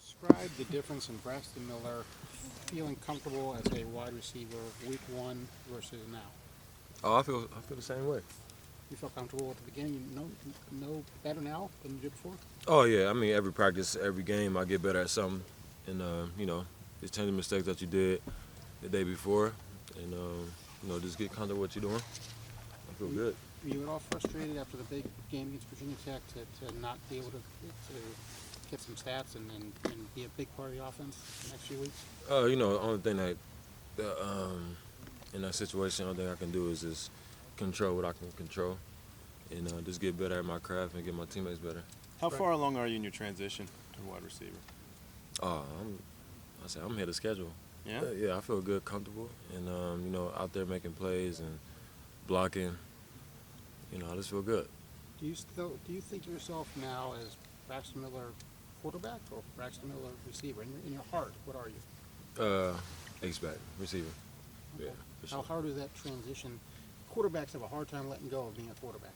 Describe the difference in Braxton Miller feeling comfortable as a wide receiver week one versus now. Oh, I feel the same way. You felt comfortable at the beginning. You know better now than you did before. Oh yeah, I mean every practice, every game, I get better at something, and just change the mistakes that you did the day before, and just get comfortable with what you're doing. I feel good. Were you at all frustrated after the big game against Virginia Tech to not be able to get some stats and be a big part of the offense the next few weeks? The only thing in that situation, the only thing I can do is just control what I can control, and just get better at my craft and get my teammates better. How far along are you in your transition to wide receiver? I'm ahead of schedule. Yeah? Yeah, I feel good, comfortable, and out there making plays and blocking. I just feel good. Do you think of yourself now as Braxton Miller quarterback or Braxton Miller receiver? In your heart, what are you? H-back, receiver. Okay. Yeah, for sure. How hard is that transition? Quarterbacks have a hard time letting go of being a quarterback.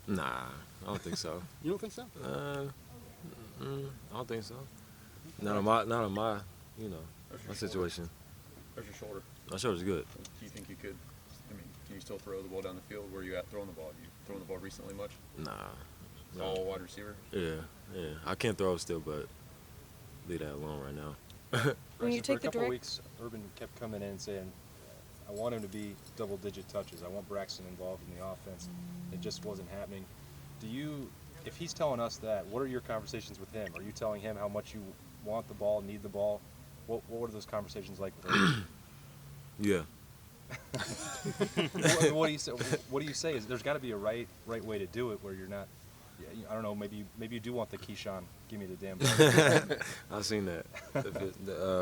Nah, I don't think so. You don't think so? I don't think so. Not on my my situation. How's your shoulder? My shoulder's good. Do you think you could, can you still throw the ball down the field? Where are you at throwing the ball? You throwing the ball recently much? Nah. All wide receiver? Yeah. I can't throw still, but leave that alone right now. When you take for a the couple direct, weeks, Urban kept coming in saying, I want him to be double-digit touches. I want Braxton involved in the offense. It just wasn't happening. If he's telling us that, what are your conversations with him? Are you telling him how much you want the ball, need the ball? What are those conversations like with Urban? Yeah. What do you say? There's got to be a right way to do it where you're not. Yeah, I don't know. Maybe you do want the Keyshawn. Give me the damn ball. I've seen that.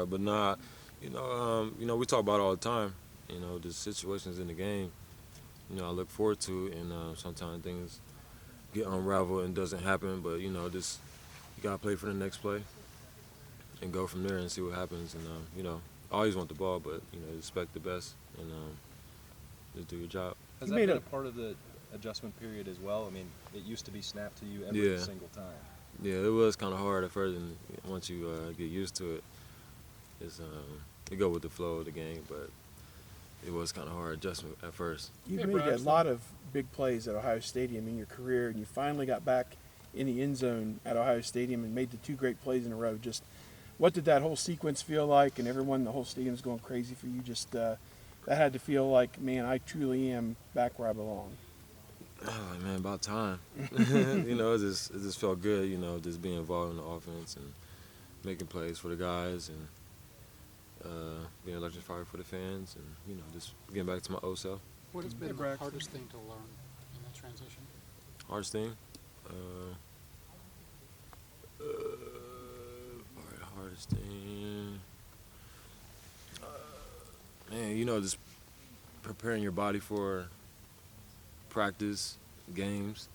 But nah, we talk about it all the time. The situations in the game. I look forward to, and sometimes things get unraveled and doesn't happen. But just you gotta play for the next play and go from there and see what happens. And I always want the ball, but expect the best and just do your job. Has that been a part of the adjustment period as well? I mean, it used to be snapped to you every single time. Yeah, it was kind of hard at first, and once you get used to it, you go with the flow of the game. But it was kind of hard adjustment at first. You've made a lot of big plays at Ohio Stadium in your career, and you finally got back in the end zone at Ohio Stadium and made the two great plays in a row. Just what did that whole sequence feel like? And the whole stadium's going crazy for you. Just that had to feel like, man, I truly am back where I belong. Oh man, about time. It just felt good. Just being involved in the offense and making plays for the guys and being electrified for the fans and just getting back to my old self. What has been the hardest thing to learn in that transition? Hardest thing? Hardest thing. Just preparing your body for practice, games.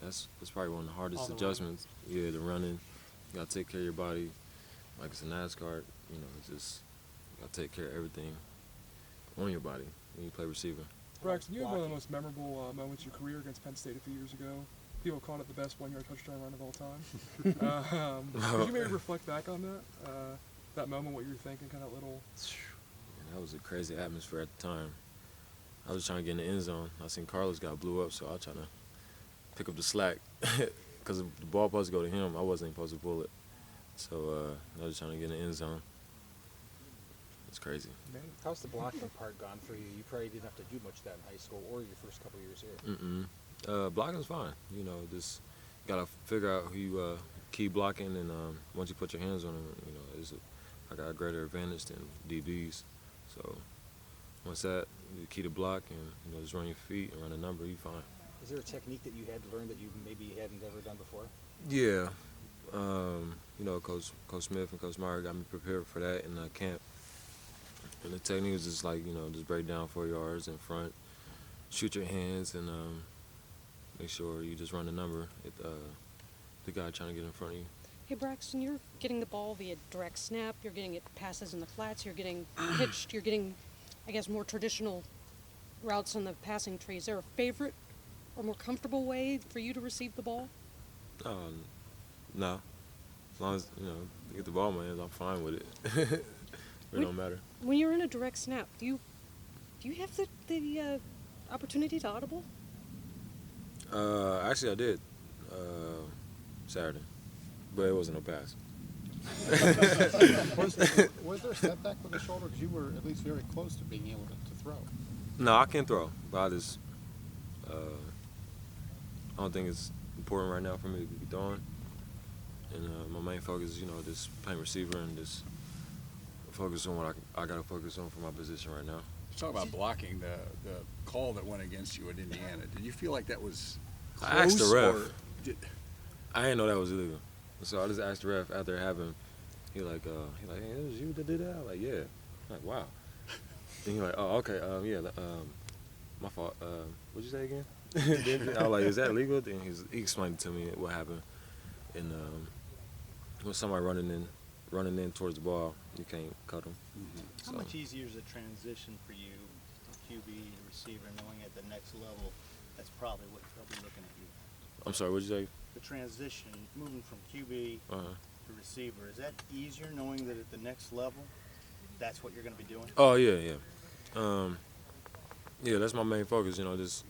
That's probably one of the hardest adjustments. Yeah, the running. You gotta take care of your body. Like it's a NASCAR, just you gotta take care of everything on your body when you play receiver. Braxton, you had one of the most memorable moments of your career against Penn State a few years ago. People called it the best one-yard touchdown run of all time. Could you maybe reflect back on that moment, what you were thinking, kind of little? That was a crazy atmosphere at the time. I was trying to get in the end zone. I seen Carlos got blew up, so I was trying to pick up the slack because the ball supposed to go to him. I wasn't supposed to pull it. So I was trying to get in the end zone. It's crazy. How's the blocking part gone for you? You probably didn't have to do much of that in high school or your first couple of years here. Blocking's fine. Just gotta figure out who you keep blocking, and once you put your hands on them, I got a greater advantage than DBs. So once that, you key to block and just run your feet and run a number, you fine. Is there a technique that you had to learn that you maybe hadn't ever done before? Yeah. Coach Smith and Coach Meyer got me prepared for that in camp. And the technique was just just break down 4 yards in front, shoot your hands, and make sure you just run the number at the guy trying to get in front of you. hey Braxton, you're getting the ball via direct snap, you're getting it passes in the flats, you're getting pitched, you're getting, I guess, more traditional routes on the passing tree. Is there a favorite or more comfortable way for you to receive the ball? No. As long as, get the ball in my hands, I'm fine with it. It don't matter. When you're in a direct snap, do you have the opportunity to audible? Actually, I did Saturday, but it wasn't no pass. Was there a setback with the shoulder? Because you were at least very close to being able to throw. No, I can throw, but I just I don't think it's important right now for me to be throwing. And my main focus is, just playing receiver and just focus on what I got to focus on for my position right now. Talk about blocking the call that went against you at Indiana. Did you feel like that was close? I asked the ref. Or I didn't know that was illegal, so I just asked the ref after having. He like, hey, it was you that did that? I'm like, yeah. I'm like, wow. And he like, oh, okay, yeah, my fault. What'd you say again? I was like, is that legal? Then he explained to me what happened. And when somebody running in towards the ball, you can't cut them. Mm-hmm. How much easier is the transition for you from QB to receiver, knowing at the next level, that's probably what they'll be looking at you? I'm sorry, what'd you say? The transition, moving from QB to receiver, is that easier knowing that at the next level, that's what you're going to be doing? Oh, yeah. Yeah, that's my main focus, just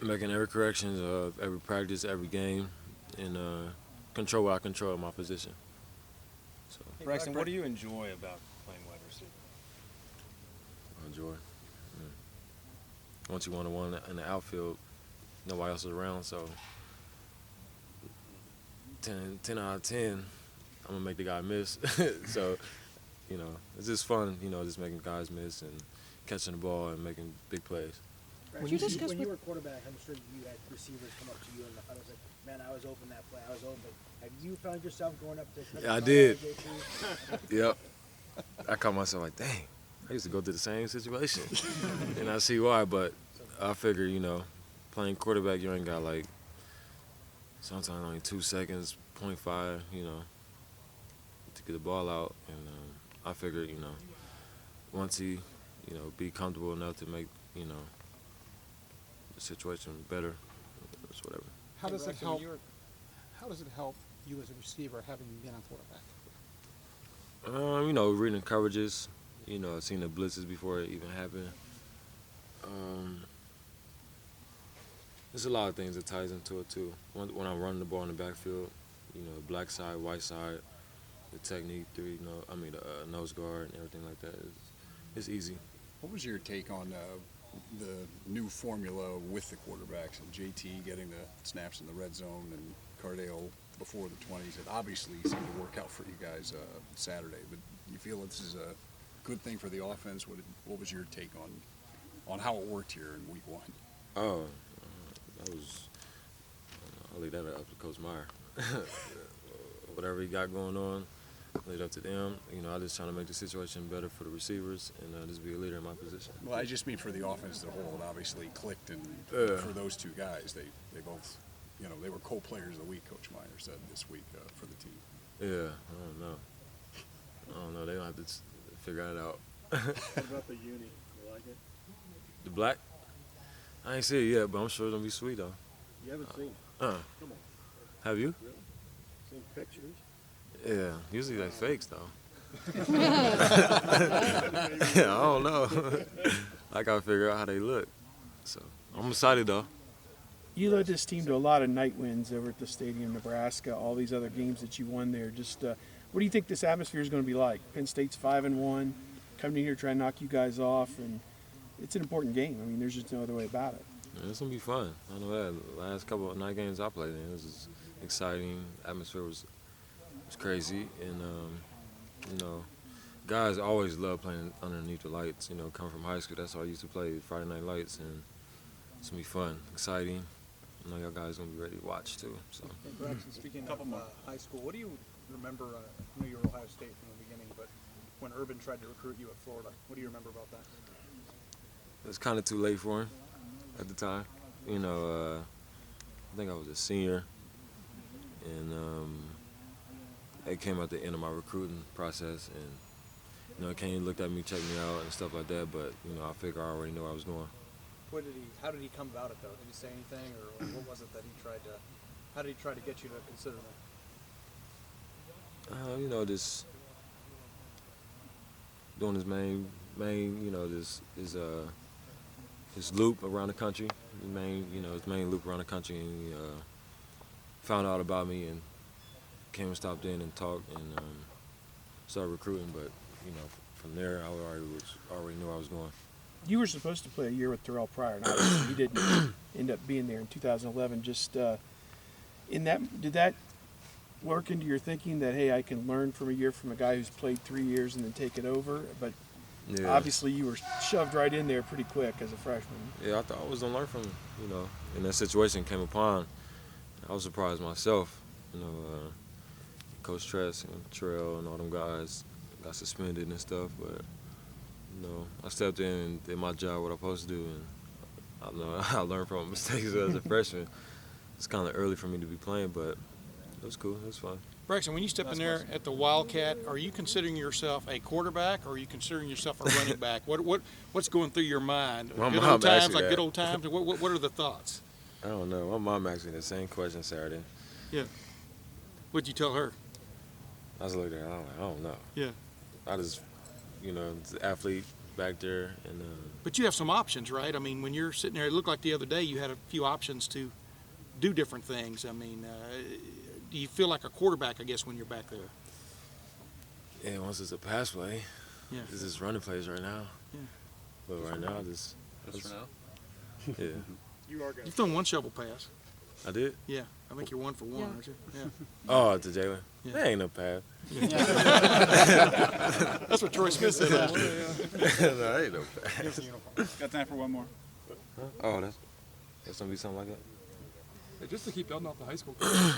making every correction of every practice, every game, and control what I control in my position. So Braxton, what do you enjoy about playing wide receiver? I enjoy. Once you 1-on-1 in the outfield, nobody else is around, so 10 out of 10, I'm gonna make the guy miss. So, it's just fun, just making guys miss and catching the ball and making big plays. When you were quarterback, I'm sure you had receivers come up to you and I was like, man, I was open that play, I was open. Have you found yourself going up to? Yeah, I did. Yep. I caught myself like, dang, I used to go through the same situation. And I see why, but I figure, playing quarterback, you ain't got sometimes only 2 seconds, 0.5, to get the ball out. And I figured, once he, be comfortable enough to make, the situation better, it's whatever. How does it help? How does it help you as a receiver having been a quarterback? Reading coverages. I've seen the blitzes before it even happened. There's a lot of things that ties into it too. When I'm running the ball in the backfield, black side, white side, the technique, the nose guard and everything like that. It's easy. What was your take on the new formula with the quarterbacks and JT getting the snaps in the red zone and Cardale before the 20s? It obviously seemed to work out for you guys Saturday, but you feel this is a good thing for the offense? What was your take on how it worked here in week 1? Oh, I'll leave that up to Coach Meyer. Whatever he got going on, leave it up to them. I just trying to make the situation better for the receivers and just be a leader in my position. Well, I just mean for the offense as a whole. It obviously clicked, and for those two guys, they both, they were co-players of the week, Coach Meyer said this week for the team. Yeah, I don't know. They don't have to figure it out. What about the uni? You like it? The black? I ain't see it yet, but I'm sure it'll be sweet though. You haven't seen it? Come on. Have you? Really? Seen pictures? Yeah, usually they fakes though. Yeah, I don't know. I gotta figure out how they look. So I'm excited though. You led this team to a lot of night wins over at the stadium, Nebraska, all these other games that you won there. Just what do you think this atmosphere is going to be like? Penn State's 5-1, coming in here trying to knock you guys off, and it's an important game. I mean, there's just no other way about it. Yeah, it's gonna be fun. I know that. The last couple of night games I played in, it was just exciting. Atmosphere was crazy, and guys always love playing underneath the lights. Coming from high school, that's how I used to play, Friday Night Lights, and it's gonna be fun, exciting. I know y'all guys gonna be ready to watch too. So. Hey, Braxton, speaking of high school, what do you remember? I know you were Ohio State from the beginning, but when Urban tried to recruit you at Florida, what do you remember about that? It was kind of too late for him at the time. I think I was a senior, and it came at the end of my recruiting process, and Kane looked at me, checked me out, and stuff like that. But I figure I already knew where I was going. How did he come about it though? Did he say anything, or what was it that he tried to? How did he try to get you to consider You know, this doing his main, you know, this his loop around the country, his main loop around the country, and he found out about me and came and stopped in and talked and started recruiting. But you know, from there, I already knew I was going. You were supposed to play a year with Terrell Pryor, and obviously he didn't end up being there in 2011. Just did that work into your thinking that, hey, I can learn from a year from a guy who's played 3 years and then take it over? But Yeah. obviously you were shoved right in there pretty quick as a freshman. Yeah, I thought I was gonna learn from him. You know, and that situation came upon. I was surprised myself. You know, Coach Tress and Terrell and all them guys got suspended and stuff, but you know, I stepped in and did my job, what I'm supposed to do, and I know I learned from my mistakes as a freshman. It's kind of early for me to be playing, but it was cool. It was fun. Braxton, when you step in there at the Wildcat, are you considering yourself a quarterback or are you considering yourself a running back? What's going through your mind? My Good mom old times, asked me like that. good old times? What are the thoughts? I don't know. My mom asked me the same question Saturday. Yeah. What'd you tell her? I was looking at her, I don't know. Yeah. I just, you know, the athlete back there, and But you have some options, right? I mean, when you're sitting there, it looked like the other day you had a few options to do different things. I mean, do you feel like a quarterback, I guess, when you're back there? yeah, once it's a pass play, Yeah. it's just running plays right now. Yeah. But right now, just Just for now. yeah, You've thrown one shovel pass. I did. Yeah. I think you're 1 for 1, Yeah. aren't you? Yeah. Oh, to Jalen. Yeah. That ain't no pass. That's what Troy Smith said last year. No, that ain't no pass. Got time for one more. Oh, that's gonna be something like that. Hey, just to keep building off the high school career here,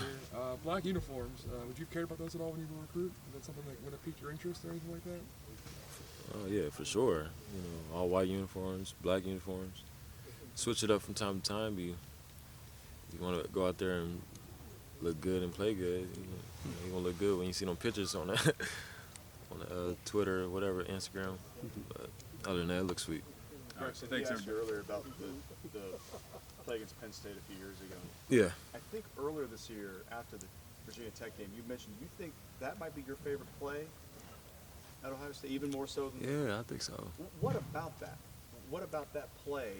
black uniforms, would you care about those at all when you were a recruit? Is that something that would have piqued your interest or anything like that? Oh yeah, for sure. You know, all white uniforms, black uniforms. Switch it up from time to time. You want to go out there and look good and play good. You want to look good when you see them pictures on that, on Twitter or whatever, Instagram. But other than that, it looks sweet. Braxton, Thanks, you asked you earlier about the play against Penn State a few years ago. Yeah. I think earlier this year, after the Virginia Tech game, you mentioned you think that might be your favorite play at Ohio State, even more so than. Yeah, I think so. What about that? What about that play,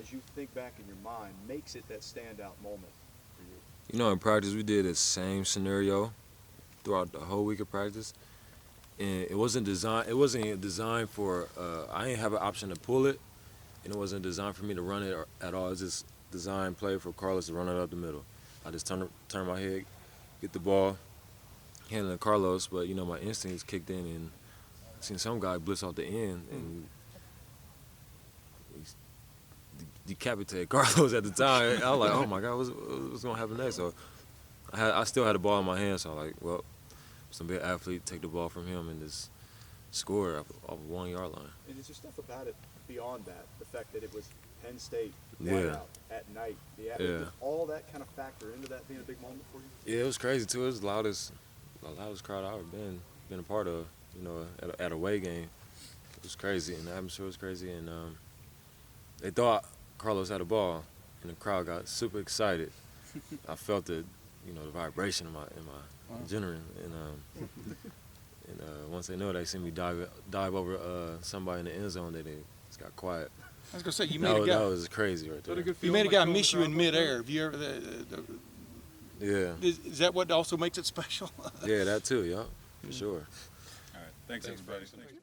as you think back in your mind, makes it that standout moment for you? You know, in practice, we did the same scenario throughout the whole week of practice, and it wasn't designed for. I didn't have an option to pull it, and it wasn't designed for me to run it at all. It's just designed play for Carlos to run it up the middle. I just turn my head, get the ball, hand it to Carlos, but you know my instincts kicked in, and I seen some guy blitz off the end, and he decapitated Carlos at the time. I was like, oh my God, what's gonna happen next? So I still had the ball in my hand, so I'm like, well, some big athlete, take the ball from him and just score off a 1 yard line. And is there stuff about it beyond that? The fact that it was Penn State, Yeah. whiteout at night, Yeah. did all that kind of factor into that being a big moment for you? Yeah, it was crazy too. It was the loudest crowd I've ever been a part of. You know, at a away game, it was crazy, and the atmosphere was crazy, and they thought Carlos had a ball, and the crowd got super excited. I felt it, you know, the vibration in my adrenaline, and once they know, they see me dive over somebody in the end zone, they just got quiet. I was gonna say you That made a was, guy. that was crazy right Is that a there. good You feeling, made a like guy feeling the miss you crowd in like that? midair. Have you ever? Yeah, Is that what also makes it special? yeah, that too, yeah, for sure. All right. Thanks everybody.